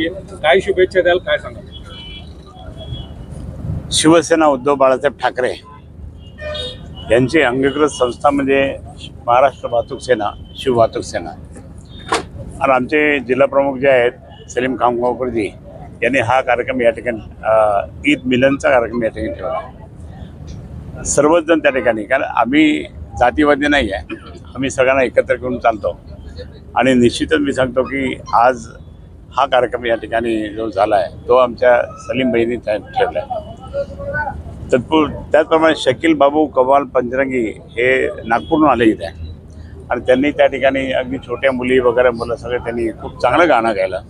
होती, काय शुभेच्छा द्याल, काय सांगा? शिवसेना उद्धव बाळासाहेब ठाकरे यांची अंगीकृत संस्था म्हणजे महाराष्ट्र वाहतूक सेना, शिव वाहतूक सेना. आणि आमचे जिल्हाप्रमुख जे आहेत सलीम खामगावकरजी यांनी हा कार्यक्रम या ठिकाणी ईद मिलनचा कार्यक्रम या ठिकाणी ठेवला. सर्वच जण त्या ठिकाणी, कारण आम्ही जातीवादी नाही आहे, आम्ही सगळ्यांना एकत्र करून चालतो. आणि निश्चितच मी सांगतो की आज हा कार्यक्रम या ठिकाणी जो झाला आहे तो आमच्या सलीम भाईंनी ठेवला आहे. त्याचप्रमाणे शकील बाबू कवाल पंजरंगी हे नागपूरहून आले इथे आणि त्यांनी त्या ठिकाणी अगदी छोट्या मुली वगैरे मुलं सगळे त्यांनी खूप चांगलं गाणं गायलं.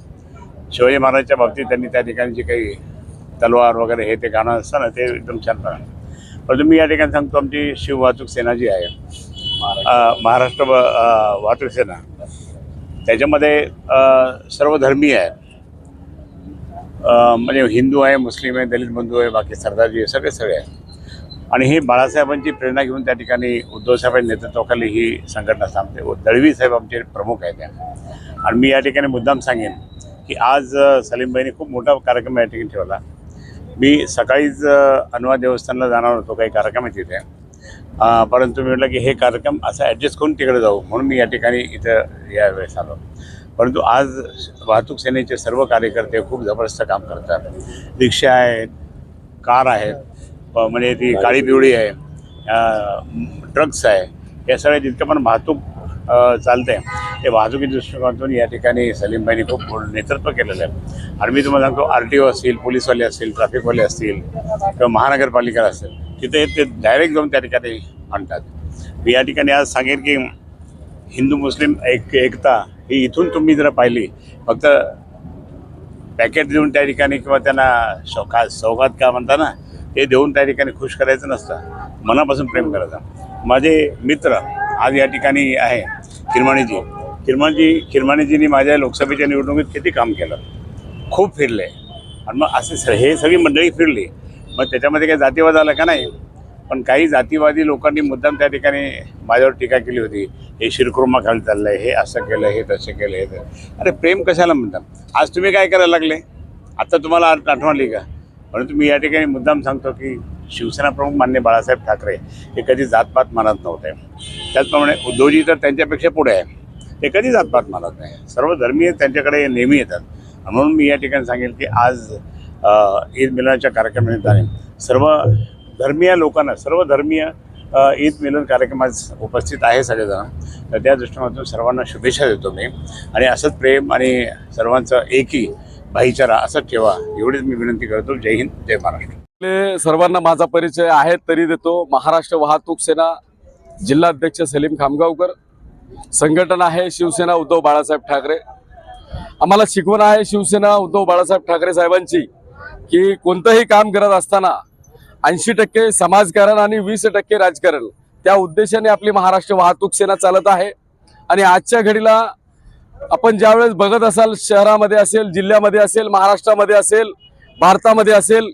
शिवाजी महाराजांच्या बाबतीत त्यांनी त्या ठिकाणी जे काही तलवार वगैरे हे ते गाणं असतं ना ते एकदम छान गाणं. परंतु मी या ठिकाणी सांगतो आमची शिव वाहतूक सेना जी आहे, महाराष्ट्र वाहतूक सेना, त्याच्यामध्ये सर्व धर्मीय आहे. म्हणजे हिंदू आहे, मुस्लिम आहे, दलित बंधू आहे, बाकी सरदारजी आहे, सगळे आहे. आणि ही बाळासाहेबांची प्रेरणा घेऊन त्या ठिकाणी उद्धवसाहेबांच्या नेतृत्वाखाली ही संघटना सांगते. व दळवी साहेब आमचे प्रमुख आहेत त्या. आणि मी या ठिकाणी मुद्दाम सांगेन की आज सलीमबाईंनी खूप मोठा कार्यक्रम या ठिकाणी ठेवला. मी सकाळीच अनुवा देवस्थानला जाणार होतो, काही कार्यक्रम आहे तिथे, परंतु मी म्हटलं की हे कार्यक्रम असं ॲडजस्ट करून तिकडे जाऊ म्हणून मी या ठिकाणी इथं यावेळेस आलो. परंतु आज वाहतूक सेनेचे सर्व कार्यकर्ते खूप जबरदस्त काम करतात. रिक्षा आहेत, कार आहेत, म्हणजे ती काळी पिवळी आहे, ट्रक्स आहे, या सगळ्या जितकं पण वाहतूक चालते ते वाहतुकी दृष्टिकोनातून या ठिकाणी सलीमबाईंनी खूप नेतृत्व केलेलं आहे. आणि मी तुम्हाला सांगतो RTO असतील, पोलीसवाले असतील, ट्रॅफिकवाले असतील किंवा महानगरपालिका असेल, तिथे ते डायरेक्ट जाऊन त्या ठिकाणी आणतात. मी या ठिकाणी आज सांगेन की हिंदू मुस्लिम एकता ही इथून तुम्ही जर पाहिली, फक्त पॅकेट देऊन त्या ठिकाणी किंवा त्यांना सौगात का म्हणता ना ते देऊन त्या ठिकाणी खुश करायचं नसतं, मनापासून प्रेम करायचं. माझे मित्र आज या ठिकाणी आहे किरमाणीजींनी माझ्या लोकसभेच्या निवडणुकीत किती काम केलं, खूप फिरले. आणि मग असे हे सगळी मंडळी फिरली, मग त्याच्यामध्ये काही जातीवाद आला का नाही. पण काही जातीवादी लोकांनी मुद्दाम त्या ठिकाणी माझ्यावर टीका केली होती, हे शिरखुर्मा खाली चाललं आहे, हे असं केलं, हे तसं केलं, हे तर. अरे प्रेम कशाला म्हणतात? आज तुम्ही काय करायला लागले? आता तुम्हाला आठवण आली का? परंतु मी या ठिकाणी मुद्दाम सांगतो की शिवसेना प्रमुख माननीय बाळासाहेब ठाकरे हे कधी जातपात मानत नव्हते. त्याचप्रमाणे उद्धवजी तर त्यांच्यापेक्षा पुढे आहे, ते कधी जातपात मानत नाही. सर्व धर्मीय त्यांच्याकडे नेहमी येतात. म्हणून मी या ठिकाणी सांगेन की आज ईद मिलनाच्या कार्यक्रमानिमित्ताने सर्व धर्मीय लोकांना, सर्व धर्मीय ईद मिलन कार्यक्रम आज उपस्थित आहे सगळेजण. तर त्या दृष्टिकोनातून सर्वांना शुभेच्छा देतो मी. आणि असंच प्रेम आणि सर्वांचं एकी भाईचारा असंच ठेवा, एवढीच मी विनंती करतो. जय हिंद, जय महाराष्ट्र. सर्वांना माझा परिचय आहे तरी देतो. महाराष्ट्र वाहतूक सेना जिल्हाध्यक्ष सलीम खामगावकर, संघटना आहे शिवसेना उद्धव बाळासाहेब ठाकरे. आम्हाला शिकवण आहे शिवसेना उद्धव बाळासाहेब ठाकरे साहेबांची की कोणतंही काम करत असताना 80% समाजकारण आणि 20% राजकारण, त्या उद्देशाने आपली महाराष्ट्र वाहतूक सेना चालत आहे. आणि आजच्या घडीला आपण ज्यावेळेस बघत असाल, शहरामध्ये असेल, जिल्ह्यामध्ये असेल, महाराष्ट्रामध्ये असेल, भारतामध्ये असेल,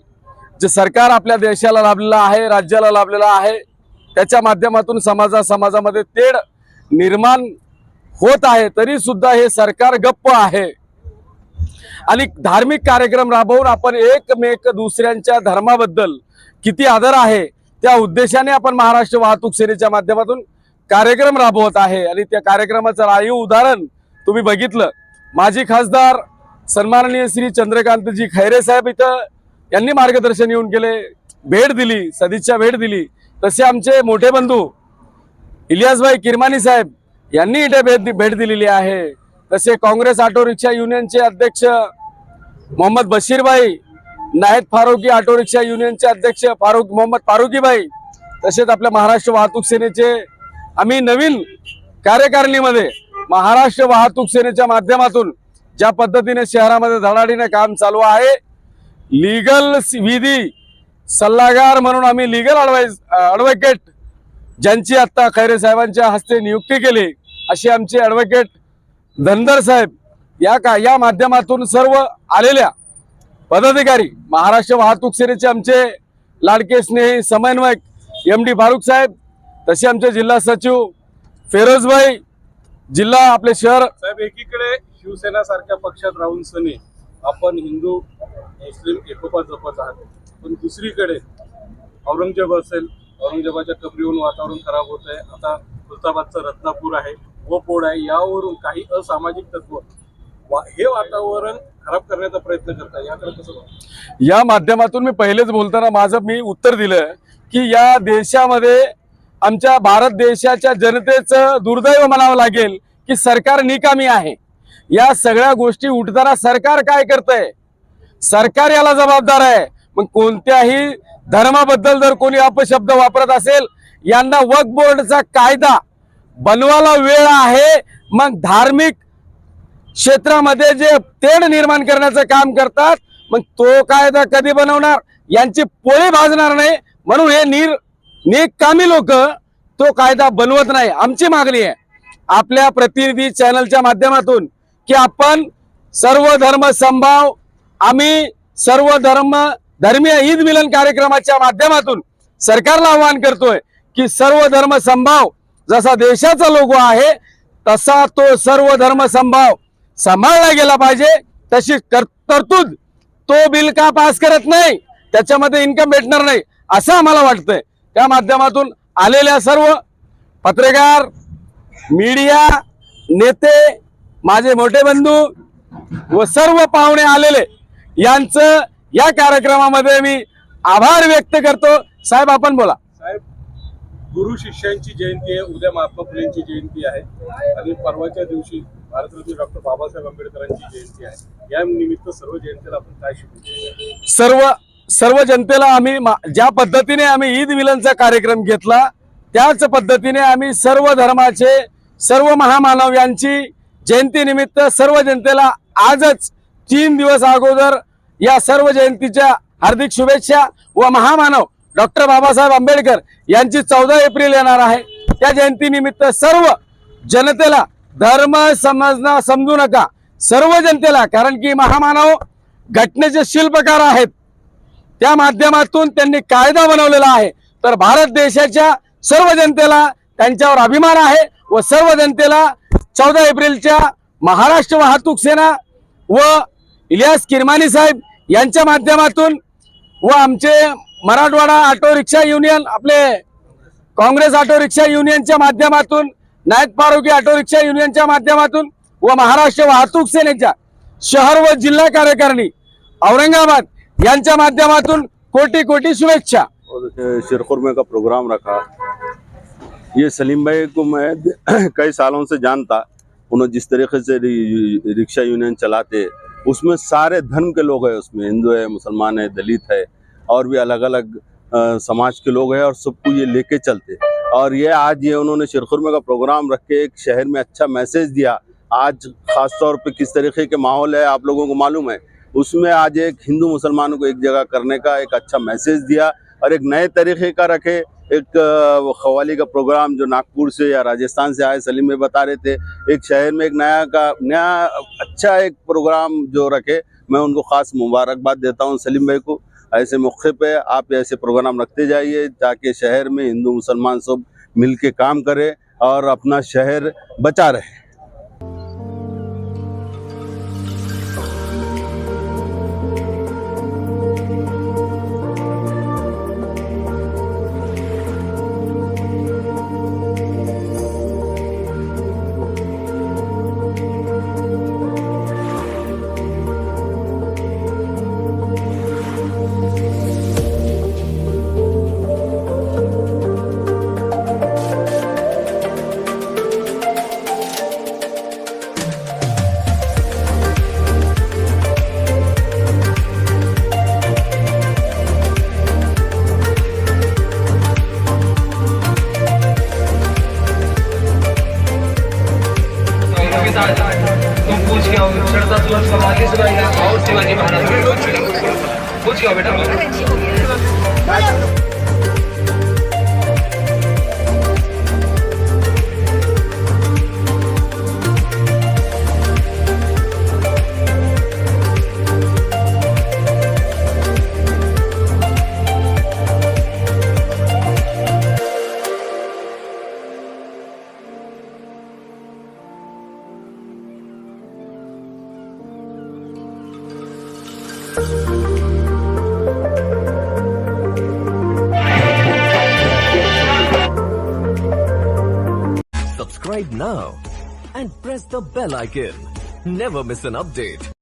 जे सरकार आपल्या देशाला लाभलेलं आहे, राज्याला लाभलेलं आहे, त्याच्या माध्यमातून समाजामध्ये तेढ निर्माण होत आहे, तरी सुद्धा हे सरकार गप्प आहे. आणि धार्मिक कार्यक्रम राबवून आपण एकमेक दुसऱ्यांच्या धर्माबद्दल किती आदर आहे त्या उद्देशाने आपण महाराष्ट्र वाहतूक सेनेच्या माध्यमातून कार्यक्रम राबवत आहे. आणि त्या कार्यक्रमाचं राईव उदाहरण तुम्ही बघितलं. माजी खासदार सन्माननीय श्री चंद्रकांतजी खैरे साहेब इथं यांनी मार्गदर्शन येऊन केले, भेट दिली, सदिच्छा भेट दिली. तसे आमचे मोठे बंधू इलियासभाई किरमाणी साहेब यांनी इथे भेट दिलेली आहे. तसे काँग्रेस ऑटो रिक्षा युनियनचे अध्यक्ष मोहम्मद बशीरभाई, नायद फारुकी ऑटो रिक्षा युनियनचे अध्यक्ष मोहम्मद फारुकीभाई, तसेच आपल्या महाराष्ट्र वाहतूक सेनेचे आम्ही नवीन कार्यकारिणीमध्ये महाराष्ट्र वाहतूक सेनेच्या माध्यमातून ज्या पद्धतीने शहरामध्ये धडाडीने काम चालू आहे, लीगल विधी सल्लागार म्हणून आम्ही लीगल ॲडव्होकेट ज्यांची आता खैरे साहेबांच्या हस्ते नियुक्ती केली, अशी आमचे ॲडव्होकेट धनगर साहेब या माध्यमातून सर्व आलेल्या पदाधिकारी, महाराष्ट्र वाहतूक सेनेचे आमचे लाडके स्नेही समन्वयक MD फारुक साहेब, तसे आमचे जिल्हा सचिव फिरोजभाई, जिल्हा आपले शहर साहेब, एकीकडे शिवसेना सारख्या पक्षात राहून सने आपण हिंदू मुस्लिम एकोपा जपत आहात, पण दुसरीकडे औरंगजेब असेल, औरंगजेबाच्या कबरीवरून वातावरण खराब होत आहे. आता खुलताबादचं रत्नापूर आहे, व पोड आहे, यावरून काही असामाजिक तत्व हे वातावरण खराब करण्याचा प्रयत्न करतात. याकडे कसं बघता? या माध्यमातून मी पहिलेच बोलताना मी उत्तर दिलं की या देशामध्ये आमच्या भारत देशाच्या जनतेचं दुर्दैव म्हणावं लागेल की सरकार निकामी आहे. या सगळ्या गोष्टी उठताना सरकार काय करतंय? सरकार याला जबाबदार आहे. मग कोणत्याही धर्माबद्दल जर कोणी अपशब्द वापरत असेल, यांना वक्फ बोर्डचा कायदा बनवायला वेळ आहे. मग धार्मिक क्षेत्रामध्ये जे तेढ निर्माण करण्याचं काम करतात, मग तो कायदा कधी बनवणार? यांची पोळी भाजणार नाही, म्हणून हे निकामी लोक तो कायदा बनवत नाही. आमची मागणी आहे आपल्या प्रतिनिधी चॅनलच्या माध्यमातून की आपण सर्व धर्म समभाव, आम्ही सर्व धर्मीय ईद मिलन कार्यक्रमाच्या माध्यमातून सरकारला आवाहन करतोय की सर्व धर्म समभाव जसा देशाचा लोगो आहे तसा तो सर्व धर्म समभाव सांभाळला गेला पाहिजे. तशी तरतूद तो बिल का पास करत नाही, त्याच्यामध्ये इन्कम भेटणार नाही असं आम्हाला वाटतंय. त्या माध्यमातून आलेल्या सर्व पत्रकार, मीडिया, नेते, माझे मोठे बंधू व सर्व पाहुणे आलेले यांचं या कार्यक्रमामध्ये मी आभार व्यक्त करतो. साहेब आपण बोला. साहेब, गुरु शिष्यांची जयंती आहे, उद्या महात्मा फुलेंची जयंती आहे आणि परवाच्या दिवशी भारतरत्न डॉक्टर बाबासाहेब आंबेडकरांची जयंती आहे. या निमित्त सर्व जनतेला आपण काय शुभेच्छा? सर्व जनतेला आम्ही ज्या पद्धतीने आम्ही ईद मिलनचा कार्यक्रम घेतला त्याच पद्धतीने आम्ही सर्व धर्माचे सर्व महामानव यांची जयंती निमित्त सर्व जनतेला आजच 3 दिवस अगोदर या सर्व जयंतीच्या हार्दिक शुभेच्छा. व महामानव डॉक्टर बाबासाहेब आंबेडकर यांची 14 एप्रिल येणार आहे. त्या जयंतीनिमित्त सर्व जनतेला धर्म समजू नका, सर्व जनतेला, कारण की महामानव घटनेचे शिल्पकार आहेत. त्या माध्यमातून त्यांनी कायदा बनवलेला आहे. तर भारत देशाच्या सर्व जनतेला त्यांच्यावर अभिमान आहे व सर्व जनतेला 14 एप्रिलच्या महाराष्ट्र वाहतूक सेना व इलियास किरमानी साहेब यांच्या माध्यमातून व आमचे मराठवाडा ऑटो रिक्षा युनियन, आपले काँग्रेस ऑटो रिक्षा युनियनच्या माध्यमातून, नायक फारुकी ऑटो रिक्षा युनियनच्या माध्यमातून व महाराष्ट्र वाहतूक सेनेच्या शहर व जिल्हा कार्यकारिणी औरंगाबाद यांच्या माध्यमातून कोटी कोटी शुभेच्छा. शिरखुर का प्रोग्राम रखा, ये सलीम भाई को मैं कई सालों से जानता. उन्होंने जिस तरीके से रिक्शा यूनियन चलाते, उसमें सारे धर्म के लोग हैं, उसमें हिंदू है, मुसलमान है, दलित है और भी अलग अलग समाज के लोग हैं और सबको ये लेके चलते. और ये आज ये उन्होंने शिरखुर में का प्रोग्राम रख के एक शहर में अच्छा मैसेज दिया. आज ख़ास तौर पे किस तरीके के माहौल है आप लोगों को मालूम है, उसमें आज एक हिंदू मुसलमानों को एक जगह करने का एक अच्छा मैसेज दिया और एक नए तरीके का रखे. एक खवाली का प्रोग्राम जो नागपुर से या राजस्थान से आए, सलीम में बता रहे थे, एक शहर में एक नया अच्छा एक प्रोग्राम जो रखे. मैं उनको ख़ास मुबारकबाद देता हूँ सलीम भाई को. ऐसे मौके पे आप ऐसे प्रोग्राम रखते जाइए ताकि शहर में हिंदू मुसलमान सब मिल के काम करें और अपना शहर बचा रहे. तुम पूछ के आओ, चढ़ता तुरंत कमाली सुनाएगा और शिवाजी महाराज पूछ के आओ बेटा. subscribe now and press the bell icon. Never miss an update.